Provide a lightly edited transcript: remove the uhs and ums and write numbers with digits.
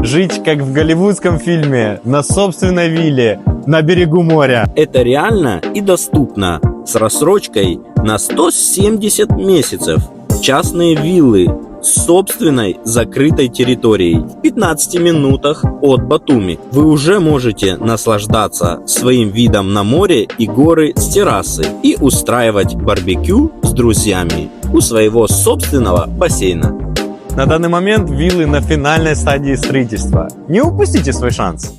Жить, как в голливудском фильме, на собственной вилле, на берегу моря. Это реально и доступно, с рассрочкой на 170 месяцев. Частные виллы с собственной закрытой территорией. В 15 минутах от Батуми вы уже можете наслаждаться своим видом на море и горы с террасы и устраивать барбекю с друзьями у своего собственного бассейна. На данный момент виллы на финальной стадии строительства. Не упустите свой шанс.